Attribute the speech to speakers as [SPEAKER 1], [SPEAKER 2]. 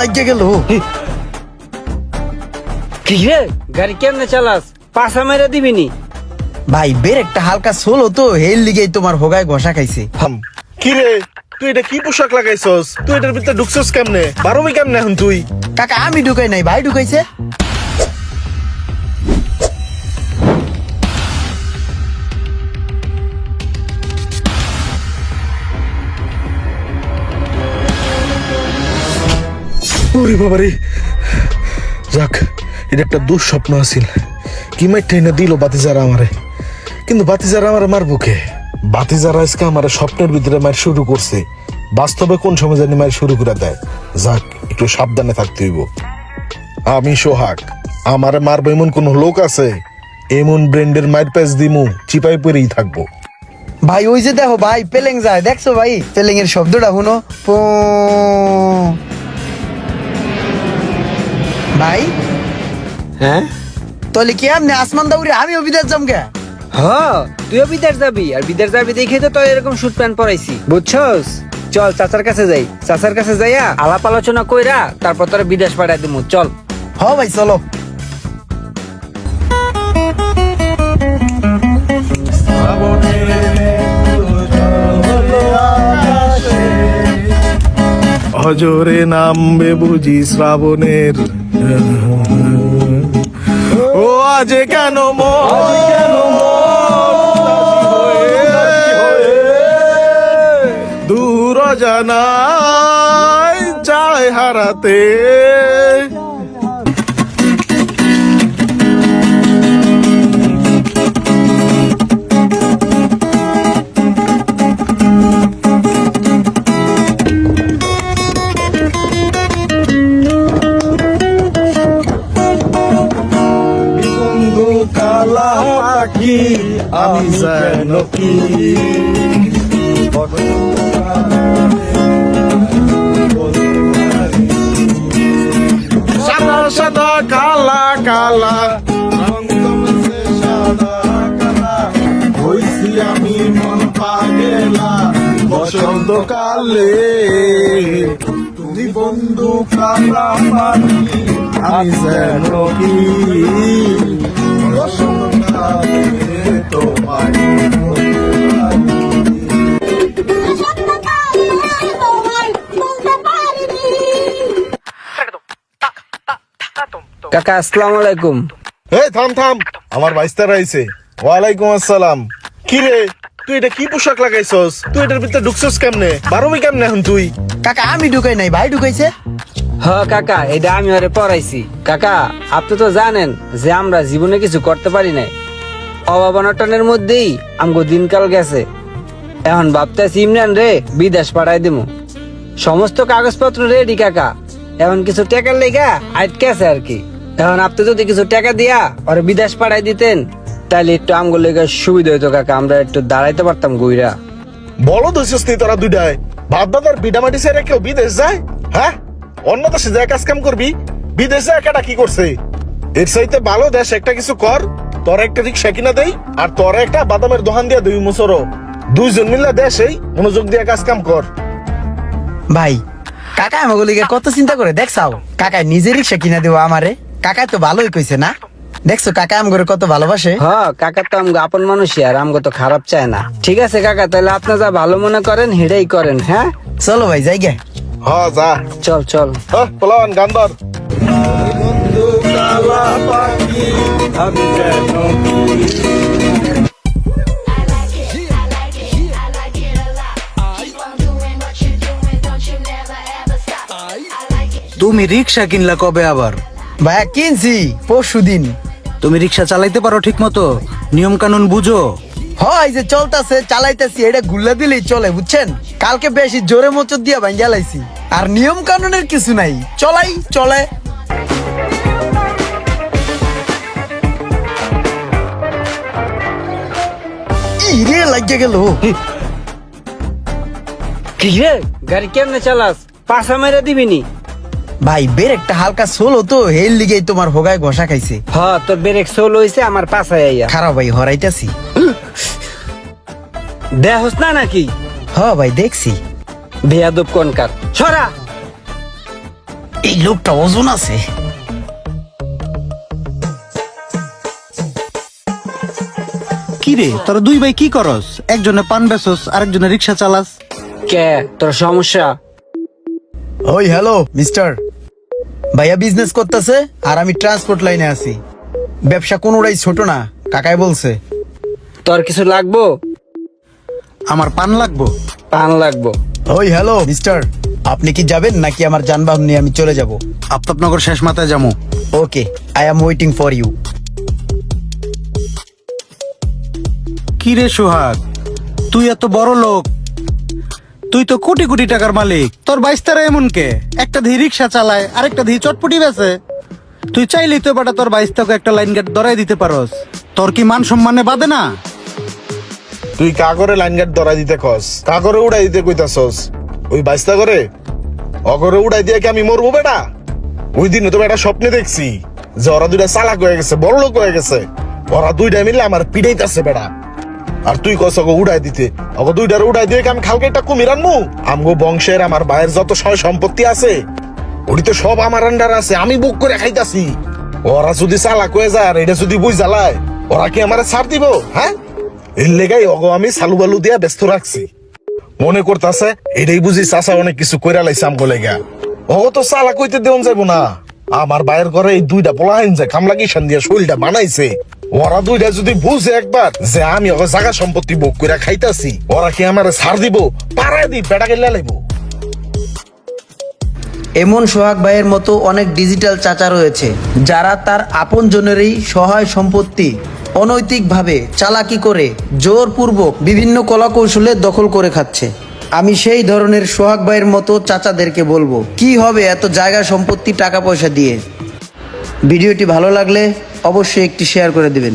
[SPEAKER 1] লাগিয়ে গেল।
[SPEAKER 2] কি রে গাড়ি কেমনে চালাস? পাশা মেরে দিবিনি?
[SPEAKER 1] ভাই ব্রেকটা হালকা সোলো তো, হেল লিগেই তোমার হোগায় ঘষা খাইছে।
[SPEAKER 3] কি রে তুই এটা কি পোশাক লাগাইছস? তুই এটার ভিতরে ঢুকছস কেমনে? বারোবি কেমনে এখন তুই?
[SPEAKER 1] কাকা আমি ঢুকাই নাই, ভাই ঢুকাইছে।
[SPEAKER 3] ওরে বাবারে, যাক এটা একটা দুঃস্বপ্ন আছিল। কি মাইট না দিল বাতিজারা আমারে, কিন্তু বাতিজারা আমারে মারবো কে? বাতিজারা আজকে আমার স্বপ্নের ভিতরে মার শুরু করছে, বাস্তবে কোন সময় জানি মার শুরু করে দেয়। যাক একটু সাবধানে থাকতে হইব। আমি সোহাগ, আমারে মারবো এমন কোন লোক আছে? এমন ব্র্যান্ডের মায়ের প্যাচ দিমু, চিপাই পরেই থাকবো।
[SPEAKER 1] ভাই ওই যে দেখো ভাই পেলেং যায়, দেখছো ভাই পেলেং এর শব্দটা শুনো। পো। ভাই
[SPEAKER 2] হ্যাঁ
[SPEAKER 1] তাহলে কি আমনে আসমান দাউরে আমিও বিদেশ যাম কে?
[SPEAKER 2] তুইও বিদেশ যাবি, আর বিদেশ যাবি দেখে তো তোর এরকম শুট প্যান্ট পরাইছি, বুঝছস? চল চাচার কাছে যাই, চাচার কাছে যাইয়া আলাপ আলোচনা কইরা তারপর তোরা বিদেশ পাঠাই দিমু। চল।
[SPEAKER 1] হ ভাই চলো।
[SPEAKER 3] হজরে নামবে বুঝি শ্রাবণের, ও আজ কেন দূর জানাই যায় হারাতে। কালা পাখি আমি যেন কি, সাদা সাদা কালা কালা হইছি আমি মন পাগেলা বসন্ত কালে। তুমি বন্ধু কালা পাখি আমি যেন কি,
[SPEAKER 2] কাকা আসসালামু আলাইকুম।
[SPEAKER 3] এই থাম থাম, আমার বাইস্তার আইছে। ওয়ালাইকুম আসসালাম। কি রে তুই এটা কি পোশাক লাগাইছস? তুই এটার ভিতরে ঢুকছস কেমনে? বারোবি কেমনে এখন তুই?
[SPEAKER 1] কাকা আমি ঢুকাই নাই, ভাই ঢুকাইছে।
[SPEAKER 2] কাকা এটা আমি ওরে পড়াইছি। কাকা আপনি তো জানেন যে আমরা জীবনে কিছু করতে পারি নাই, অভাব অনটনের মধ্যেই আমগো দিনকাল গেছে। এখন ভাবতেছি ইমরান রে বিদেশ পাঠাই দিমু, সমস্ত কাগজপত্র রেডি কাকা। এখন কিছু টাকার লেগা আটকে আছে আর কি। এখন আপনি যদি কিছু টাকা দিয়া ওরে বিদেশ পাঠাই দিতেন তাহলে একটু আমগো লেগা সুবিধা হইতো কাকা, আমরা একটু দাঁড়াইতে পারতাম গুইরা।
[SPEAKER 3] বড় দোষিস তুই তোরা দুইটায়। ভাত দাদার বিডামাটি ছেড়ে কেউ বিদেশ যায়? হ্যাঁ, অন্য দেশে যায় কাজ কাম করবি, বিদেশে একাটা কি করছে? এর চাইতে ভালো দেশ একটা কিছু কর, তোর একটা রিক্সা কিনা দেই আর তোর একটা বাদামের দোকান দিয়া দুই মুসরো, দুইজন মিলে দেশেই মনোযোগ দিয়ে কাজ কাম কর।
[SPEAKER 1] ভাই কাকা আমাকে লিগে কত চিন্তা করে দেখছাও। কাকা নিজে রিক্সা কিনা দেবো আমারে, কাকা তো ভালোই কইছে না? দেখছো কাকা আমগরে কত ভালোবাসে।
[SPEAKER 2] কাকা তো আমগো আপন মানুষই, আর আমগো তো খারাপ চায় না। ঠিক আছে কাকা, তাহলে আপনি যা ভালো মনে করেন হেডাই করেন। হ্যাঁ
[SPEAKER 1] চলো ভাই যাই গে।
[SPEAKER 3] হ্যাঁ যা,
[SPEAKER 2] চল চল।
[SPEAKER 3] পোলাওয়ান গান ধর।
[SPEAKER 4] তুমি রিক্সা কিনলা কবে আবার?
[SPEAKER 1] ভাইয়া কিনছি পরশুদিন।
[SPEAKER 4] তুমি রিক্সা চালাইতে পারো ঠিক মতো? নিয়ম কানুন বুঝো?
[SPEAKER 1] হয় যে চলতেছে চালাইতেছি, এটা গুল্লা দিলেই চলে বুঝছেন। কালকে বেশি জোরে মোচর দিয়া ভাই জ্বালাইছি, আর নিয়ম কানুনের কিছু নাই, চলাই চলে। ইরে লাগিয়ে গেল।
[SPEAKER 2] কি রে গাড়ি কেমনে চালাস? পাশা মেরে দিবিনি?
[SPEAKER 1] ভাই ব্রেকটা হালকা সোলো তো, হেল লিগেই তোমার হোগায় ঘষা খাইছে।
[SPEAKER 2] তোর ব্রেক সোল হইছে আমার পাশায় আইয়া।
[SPEAKER 1] খারাপ ভাই হরাইতাছি।
[SPEAKER 2] দেহস না নাকি?
[SPEAKER 1] ভাই দেখছি।
[SPEAKER 2] বেয়াদব কোনকার, ছড়া।
[SPEAKER 1] এই লোকটা ওজন আছে।
[SPEAKER 4] কি রে তোরা দুই ভাই কি করস? একজনে পান বেচস, আরেকজনে রিক্সা চালাস।
[SPEAKER 2] কে তোর সমস্যা?
[SPEAKER 1] ওই হ্যালো মিস্টার, ভাইয়া বিজনেস করতেছে আর আমি ট্রান্সপোর্ট লাইনে আছি। ব্যবসা কোনোটাই ছোট না, কাকাই বলছে।
[SPEAKER 2] তোর কিছু লাগবো?
[SPEAKER 4] আমার পান লাগবো।
[SPEAKER 2] পান লাগবো।
[SPEAKER 1] ওই হ্যালো মিস্টার, আপনি কি যাবেন নাকি আমার যানবাহন নিয়ে আমি চলে যাব?
[SPEAKER 4] আফতাবনগর শেষ মাথায় যাবো।
[SPEAKER 1] Okay, I am waiting for you.
[SPEAKER 4] কি রে সোহাগ, তুই এত বড় লোক, তুই তো কোটি কোটি টাকার মালিক, তোর বাইস্তারা এমন কে? একটা ধি রিক্সা চালায়, আরেকটা ধি চটপটি বেচে। তুই চাইলেই তো বেটা তোর বাইস্তাকে একটা লাইন গেট ধরাই দিতে পারস। তোর কি মান সম্মানে বাদে না?
[SPEAKER 3] তুই কাগরে লাইন গার্ড ধরা দিতে কস, কাগরে উড়াই দিতে কইতাছস। ওই বাইস্তা করে অগরে উড়াই দিয়ে কি আমি মরবো বেটা? ওই দিনে তো বেটা স্বপ্নে দেখছি যে ওরা দুইটা চালাক হয়ে গেছে, বড় লোক হয়ে গেছে। ওরা দুইটা মিলে আমার পিড়াইতেছে বেটা। আর তুই কস ওকে উড়াই দিতে, ওকে দুইটার উড়াই দিয়ে কি আমি খালকে একটা কুমির আনমু? আমগো বংশের আমার ভাইয়ের যত সয় সম্পত্তি আছে ওটি তো সব আমার আন্ডার আছে, আমি বুক করে খাইতাছি। ওরা যদি চালাক হয়ে যায় আর এটা যদি বুঝ জ্বালায়, ওরা কি আমার ছাড় দিব? হ্যাঁ, এর লেগাই অগো আমি সালু বালু দিয়া ব্যস্ত রাখছি। মনে করতাছে এটাই বুঝি চাচা অনেক কিছু কইরা লাইছে আমগো লেগা। অগো তো চালাক হইতে দেওয়া যাবো না। আমার ভাইয়ের ঘরে এই দুইটা পোলাহাইন যে কামলা কিষান দিয়া শরীরটা বানাইছে, ওরা দুইটা যদি বুঝে একবার যে আমি ওকে জায়গা সম্পত্তি বুক করে খাইতাছি, ওরা কি আমার ছাড় দিব? পাড়ায় দি বেটা গেলে লাইব।
[SPEAKER 1] এমন সোহাগ ভাইয়ের মতো অনেক ডিজিটাল চাচা রয়েছে যারা তার আপনজনেরই সহায় সম্পত্তি অনৈতিকভাবে চালাকি করে জোরপূর্বক বিভিন্ন কলাকৌশলে দখল করে খাচ্ছে। আমি সেই ধরনের সোহাগ ভাইয়ের মতো চাচাদেরকে বলবো, কি হবে এত জায়গা সম্পত্তি টাকা পয়সা দিয়ে? ভিডিওটি ভালো লাগলে অবশ্যই একটি শেয়ার করে দিবেন।